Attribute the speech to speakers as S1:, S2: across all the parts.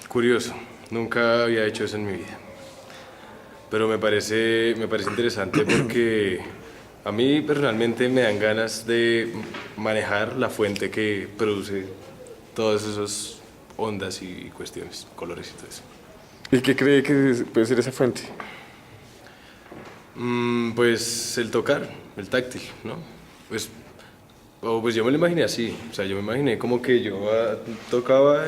S1: Curioso, nunca había hecho eso en mi vida, pero me parece interesante porque a mí personalmente me dan ganas de manejar la fuente que produce todas esas ondas y cuestiones, colores y todo eso.
S2: ¿Y qué cree que puede ser esa fuente?
S1: Pues el tocar, el táctil, ¿no? Pues yo me lo imaginé así, o sea, yo me imaginé como que yo tocaba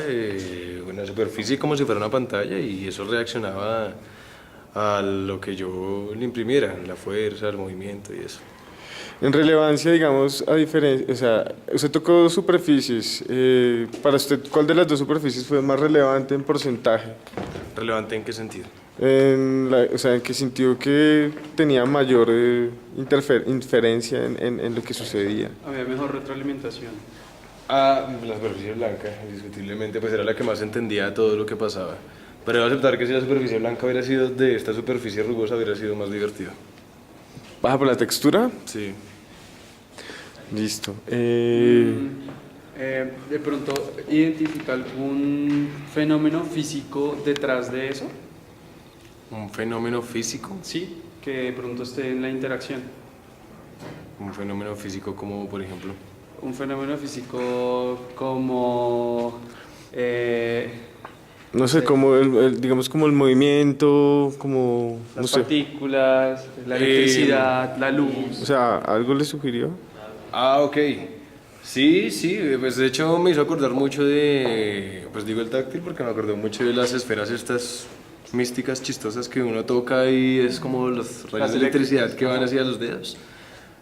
S1: una superficie como si fuera una pantalla y eso reaccionaba a lo que yo le imprimiera, la fuerza, el movimiento y eso.
S2: En relevancia, digamos, a diferencia, o sea, usted tocó dos superficies. Para usted, ¿cuál de las dos superficies fue más relevante en porcentaje?
S1: ¿Relevante en qué sentido?
S2: O sea, ¿en qué sentido que tenía mayor inferencia en lo que sucedía?
S3: Había mejor retroalimentación.
S1: La superficie blanca, indiscutiblemente, pues era la que más entendía todo lo que pasaba. Pero debo aceptar que si la superficie blanca hubiera sido de esta superficie rugosa, hubiera sido más divertido.
S2: ¿Baja por la textura?
S1: Sí.
S2: Listo.
S3: De pronto, ¿identifica algún fenómeno físico detrás de eso?
S1: ¿Un fenómeno físico?
S3: Sí, que de pronto esté en la interacción.
S1: Un fenómeno físico como, por ejemplo.
S3: Un fenómeno físico como...
S2: No sé, como digamos como el movimiento, como, no
S3: las
S2: sé.
S3: partículas, la electricidad, la luz.
S2: O sea, ¿algo le sugirió?
S1: Ok. Sí, sí, pues de hecho me hizo acordar mucho de, pues digo el táctil porque me acordó mucho de las esferas estas místicas, chistosas que uno toca y es como los rayos de electricidad que van hacia los dedos.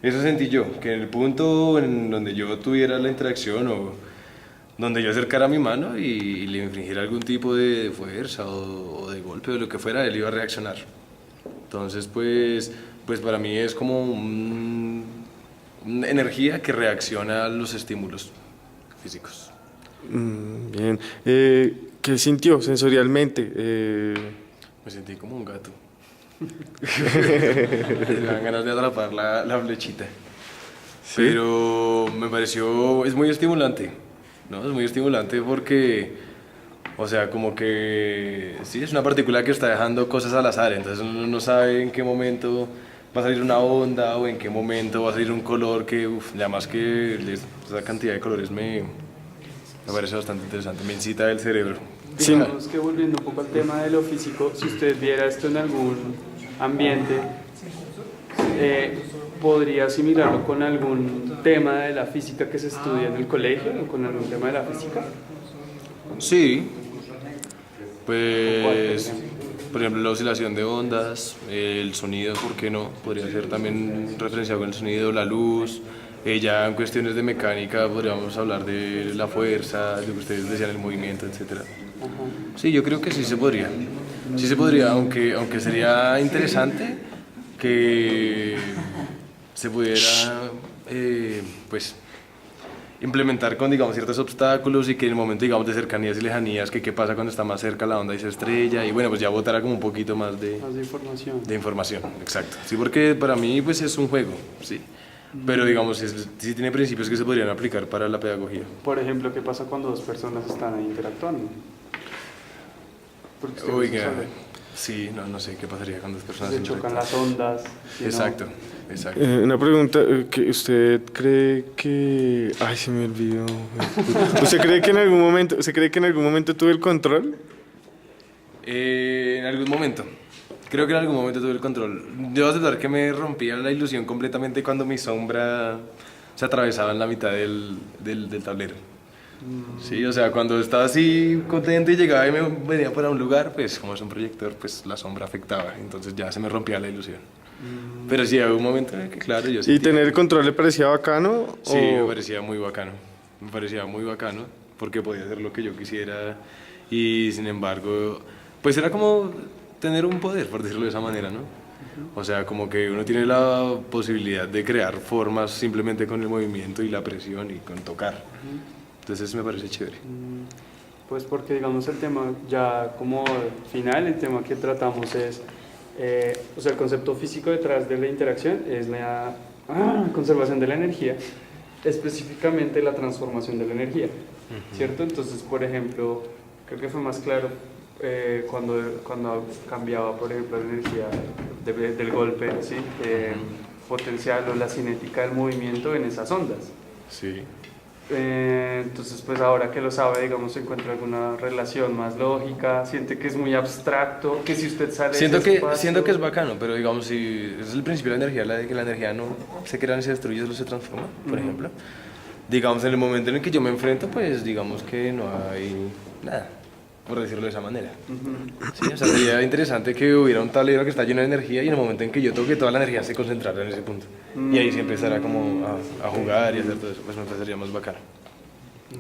S1: Eso sentí yo, que en el punto en donde yo tuviera la interacción o donde yo acercara mi mano y le infringiera algún tipo de fuerza o de golpe o lo que fuera, él iba a reaccionar. Entonces, pues para mí es como una energía que reacciona a los estímulos físicos.
S2: Bien. ¿Qué sintió sensorialmente?
S1: Me sentí como un gato. Me dan ganas de atrapar la flechita.
S2: ¿Sí?
S1: Pero me pareció, es muy estimulante, ¿no? Es muy estimulante porque, o sea, como que, sí, es una partícula que está dejando cosas al azar, entonces uno no sabe en qué momento va a salir una onda o en qué momento va a salir un color que, ya más que esa cantidad de colores me parece bastante interesante, me incita el cerebro.
S2: Sí.
S3: Digamos que volviendo un poco al tema de lo físico, si usted viera esto en algún ambiente, ¿podría asimilarlo con algún tema de la física que se estudia en el colegio o con algún tema de la física?
S1: Sí, pues, por ejemplo, la oscilación de ondas, el sonido, ¿por qué no? Podría ser también referenciado con el sonido, la luz. Ya en cuestiones de mecánica podríamos hablar de la fuerza, de lo que ustedes decían, el movimiento, etc. Sí, yo creo que sí se podría. Sí se podría, aunque sería interesante que se pudiera, pues, implementar con, digamos, ciertos obstáculos y que en el momento, digamos, de cercanías y lejanías, que qué pasa cuando está más cerca la onda y se estrella, y bueno, pues ya botara como un poquito más
S3: Más de información.
S1: de información, exacto. Sí, porque para mí, pues, es un juego, sí. Pero, digamos, sí tiene principios que se podrían aplicar para la pedagogía.
S3: Por ejemplo, ¿qué pasa cuando dos personas están ahí interactuando? Porque usted
S1: Oiga,
S3: sabe,
S1: sí, no sé qué pasaría con dos personas.
S3: se chocan las ondas. ¿sí, no?
S1: Exacto, exacto.
S2: Una pregunta, que ¿usted cree que... Ay, se me olvidó. ¿Usted cree que en algún momento tuve el control?
S1: En algún momento. Creo que en algún momento tuve el control. Debo aceptar que me rompía la ilusión completamente cuando mi sombra se atravesaba en la mitad del tablero. Sí, o sea, cuando estaba así contento y llegaba y me venía para un lugar, pues como es un proyector, pues la sombra afectaba, entonces ya se me rompía la ilusión. Pero sí, había un momento en el que, claro, yo
S2: ¿Y
S1: sentía...
S2: tener el control le parecía bacano?
S1: Sí,
S2: o-
S1: me parecía muy bacano. Me parecía muy bacano porque podía hacer lo que yo quisiera y sin embargo, pues era como tener un poder, por decirlo de esa manera, ¿no? O sea, como que uno tiene la posibilidad de crear formas simplemente con el movimiento y la presión y con tocar. Entonces me parece chévere.
S3: Pues porque digamos el tema ya como final, el tema que tratamos es, o sea, el concepto físico detrás de la interacción es la conservación de la energía, específicamente la transformación de la energía. ¿cierto? Entonces, por ejemplo, creo que fue más claro cuando cambiaba, por ejemplo, la energía del golpe, ¿sí? Potencial o la cinética del movimiento en esas ondas.
S1: Sí.
S3: Entonces, pues ahora que lo sabe, digamos, encuentra alguna relación más lógica, siente que es muy abstracto, que si usted sale de
S1: Siento
S3: ese
S1: que,
S3: espacio-
S1: siento que es bacano, pero digamos, si es el principio de la energía, que la energía no se crea ni se destruye, solo se transforma, por ejemplo. Digamos, en el momento en el que yo me enfrento, pues digamos que no hay nada, por decirlo de esa manera. Sí, o sea, sería interesante que hubiera un tablero que está lleno de energía y en el momento en que yo toque, toda la energía se concentrara en ese punto. Y ahí se empezara como a jugar y hacer todo eso, pues me parecería más bacano.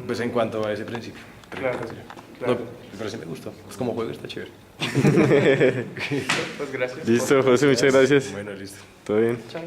S1: Pues en cuanto a ese principio.
S3: Claro,
S1: No,
S3: claro.
S1: pero sí me gustó. Pues como juego está chévere.
S3: Pues gracias.
S2: Listo, José, muchas gracias.
S1: Bueno, listo.
S2: ¿Todo bien?
S3: Chao.